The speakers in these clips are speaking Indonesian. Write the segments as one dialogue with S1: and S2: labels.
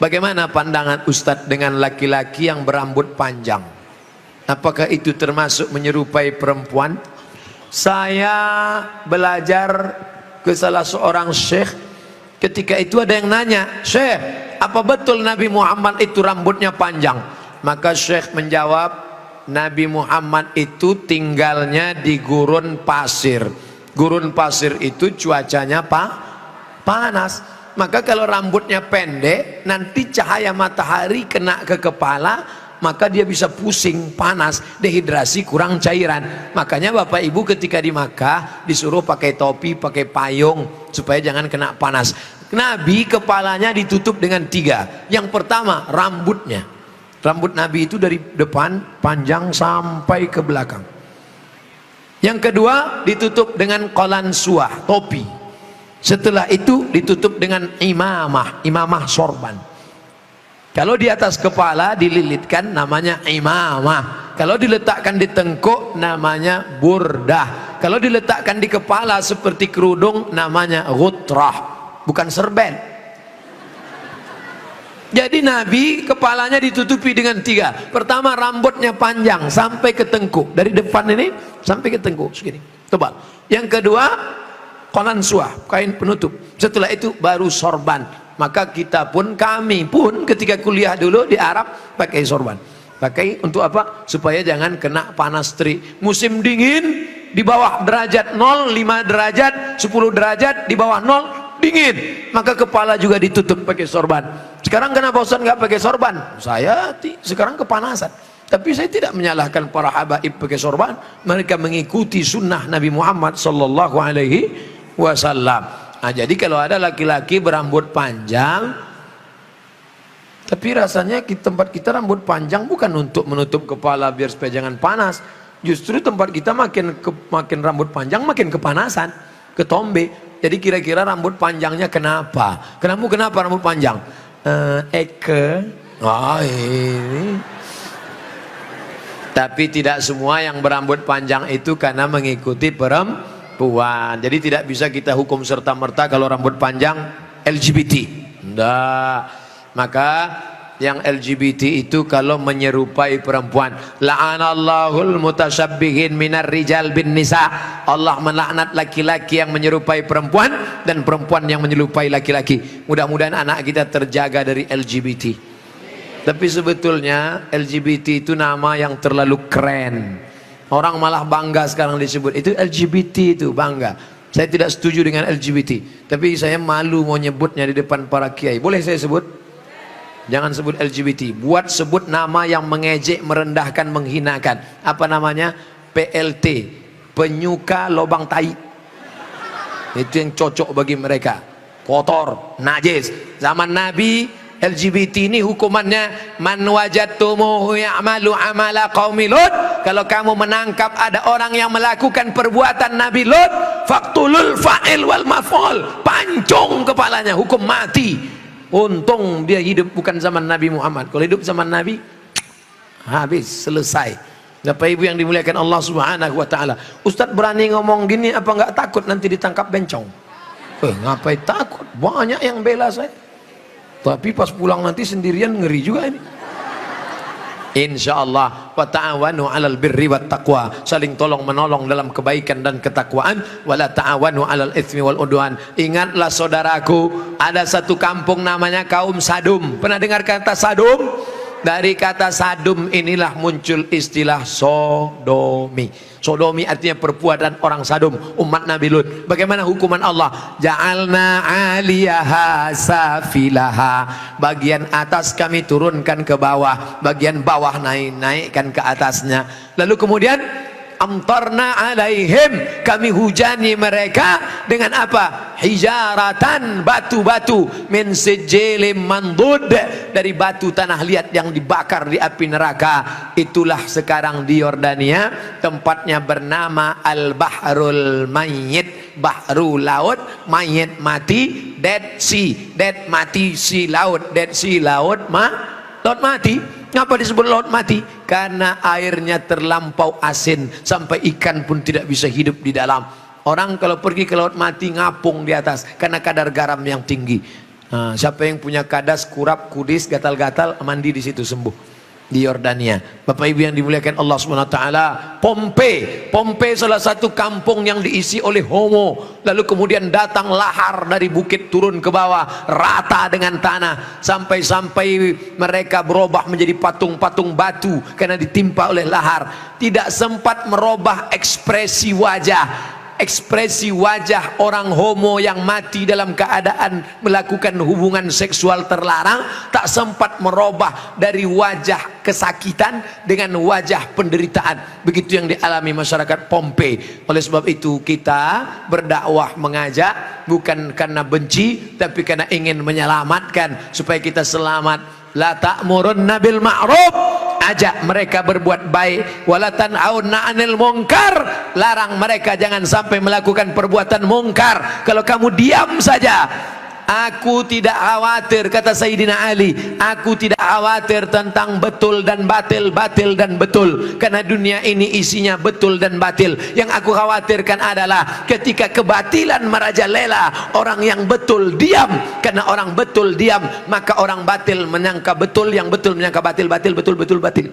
S1: Bagaimana pandangan Ustadz dengan laki-laki yang berambut panjang? Apakah itu termasuk menyerupai perempuan? Saya belajar ke salah seorang syekh. Ketika itu ada yang nanya, "Syekh, apa betul Nabi Muhammad itu rambutnya panjang?" Maka syekh menjawab, Nabi Muhammad itu tinggalnya di gurun pasir. Gurun pasir itu cuacanya panas. Maka kalau rambutnya pendek, nanti cahaya matahari kena ke kepala, maka dia bisa pusing, panas, dehidrasi, kurang cairan. Makanya Bapak Ibu ketika di Makkah disuruh pakai topi, pakai payung supaya jangan kena panas. Nabi kepalanya ditutup dengan 3. Yang pertama rambutnya. Rambut Nabi itu dari depan panjang sampai ke belakang. Yang kedua ditutup dengan qalansuah, topi. Setelah itu ditutup dengan imamah sorban. Kalau di atas kepala dililitkan namanya imamah. Kalau diletakkan di tengkuk namanya burdah. Kalau diletakkan di kepala seperti kerudung namanya ghutrah, bukan serben. Jadi Nabi kepalanya ditutupi dengan 3. Pertama rambutnya panjang sampai ke tengkuk, dari depan ini sampai ke tengkuk segini, tebal. Yang kedua qalansuah, kain penutup. Setelah itu baru sorban. Maka kita pun, kami pun ketika kuliah dulu di Arab pakai sorban. Pakai untuk apa? Supaya jangan kena panas terik. Musim dingin di bawah derajat 0, 5 derajat, 10 derajat, di bawah 0 dingin. Maka kepala juga ditutup pakai sorban. Sekarang kenapa Ustaz nggak pakai sorban? Saya sekarang kepanasan. Tapi saya tidak menyalahkan para habaib pakai sorban. Mereka mengikuti sunnah Nabi Muhammad sallallahu alaihi wasallam. Nah, jadi kalau ada laki-laki berambut panjang, tapi rasanya di tempat kita rambut panjang bukan untuk menutup kepala biar supaya jangan panas. Justru tempat kita makin rambut panjang makin kepanasan, ketombe. Jadi kira-kira rambut panjangnya kenapa? Kenapa rambut panjang? Ini. Tapi tidak semua yang berambut panjang itu karena mengikuti perempuan. Jadi tidak bisa kita hukum serta-merta kalau rambut panjang LGBT. Enggak. Maka yang LGBT itu kalau menyerupai perempuan, la'anallahul mutasyabbihin minar rijal bin nisa. Allah melaknat laki-laki yang menyerupai perempuan dan perempuan yang menyerupai laki-laki. Mudah-mudahan anak kita terjaga dari LGBT. Tapi sebetulnya LGBT itu nama yang terlalu keren. Orang malah bangga sekarang disebut itu LGBT, itu bangga. Saya tidak setuju dengan LGBT, tapi saya malu mau nyebutnya di depan para kiai. Boleh saya sebut? Jangan sebut LGBT. Buat sebut nama yang mengejek, merendahkan, menghinakan. Apa namanya? PLT, penyuka lobang tai. Itu yang cocok bagi mereka. Kotor, najis. Zaman Nabi LGBT ini hukumannya man wajadtumuhu ya'malu amala qaumi Lut. Kalau kamu menangkap ada orang yang melakukan perbuatan Nabi Lut, faqtulul fa'il wal maf'ul, pancung kepalanya, hukum mati. Untung dia hidup bukan zaman Nabi Muhammad. Kalau hidup zaman Nabi, habis, selesai. Bapak Ibu yang dimuliakan Allah Subhanahu wa taala. Ustadz berani ngomong gini apa enggak takut nanti ditangkap bencong? Ngapain takut? Banyak yang bela saya. Tapi pas pulang nanti sendirian ngeri juga ini. Insyaallah, wa ta'awanu 'alal birri wat taqwa, saling tolong menolong dalam kebaikan dan ketakwaan, wala ta'awanu 'alal itsmi wal udwan. Ingatlah saudaraku, ada satu kampung namanya kaum Sadum. Pernah dengar kata Sadum? Dari kata Sadum inilah muncul istilah sodomi. Sodomi artinya perbuatan orang Sadum, umat Nabi Lut. Bagaimana hukuman Allah? Ja'alna 'aliyaha safilaha. Bagian atas kami turunkan ke bawah, bagian bawah naikkan ke atasnya. Lalu kemudian amtarna alaihim, kami hujani mereka dengan apa? Hijaratan, batu-batu, min sijilin mandud, dari batu tanah liat yang dibakar di api neraka. Itulah sekarang di Yordania, tempatnya bernama Al-Bahrul Mayyit, bahru laut, mayit mati, Dead Sea, dead mati, sea laut, Dead Sea laut mati. Ngapa disebut laut mati? Karena airnya terlampau asin sampai ikan pun tidak bisa hidup di dalam. Orang kalau pergi ke laut mati ngapung di atas karena kadar garam yang tinggi. Siapa yang punya kadas, kurap, kudis, gatal-gatal, mandi di situ sembuh. Di Yordania. Bapak Ibu yang dimuliakan Allah Subhanahu wa taala, Pompei salah satu kampung yang diisi oleh homo. Lalu kemudian datang lahar dari bukit turun ke bawah, rata dengan tanah, sampai mereka berubah menjadi patung-patung batu karena ditimpa oleh lahar. Tidak sempat merubah ekspresi wajah orang homo yang mati dalam keadaan melakukan hubungan seksual terlarang, tak sempat merubah dari wajah kesakitan dengan wajah penderitaan. Begitu yang dialami masyarakat Pompei. Oleh sebab itu kita berdakwah, mengajak bukan karena benci, tapi karena ingin menyelamatkan supaya kita selamat. La ta'murunna bil ma'ruf, ajak mereka berbuat baik, wala tanhauna 'anil munkar, larang mereka jangan sampai melakukan perbuatan mungkar. Kalau kamu diam saja, aku tidak khawatir, kata Sayyidina Ali, aku tidak khawatir tentang betul dan batil, batil dan betul, karena dunia ini isinya betul dan batil. Yang aku khawatirkan adalah ketika kebatilan merajalela, orang yang betul diam. Karena orang betul diam, maka orang batil menyangka betul, yang betul menyangka batil, batil betul, betul batil.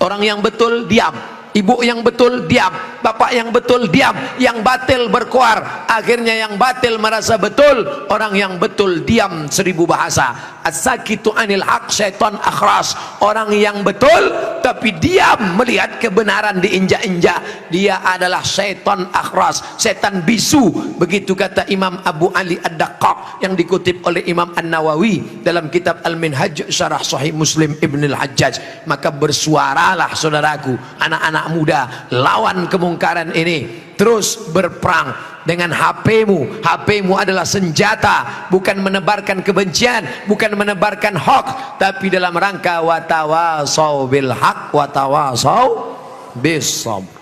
S1: Orang yang betul diam, ibu yang betul diam, bapak yang betul diam, yang batil berkuar. Akhirnya yang batil merasa betul, orang yang betul diam 1000 bahasa. As-sakitu anil haq syaitan akhras. Orang yang betul tapi diam melihat kebenaran diinjak-injak, dia adalah syaitan akhras, setan bisu. Begitu kata Imam Abu Ali Ad-Daqqaq yang dikutip oleh Imam An-Nawawi dalam kitab Al-Minhaj Syarah Sahih Muslim Ibn Al-Hajjaj. Maka bersuaralah saudaraku, anak-anak muda, lawan kemungkaran ini. Terus berperang dengan HP-mu adalah senjata, bukan menebarkan kebencian, bukan menebarkan hoax, tapi dalam rangka watawasau bil haq watawasau bis sabr.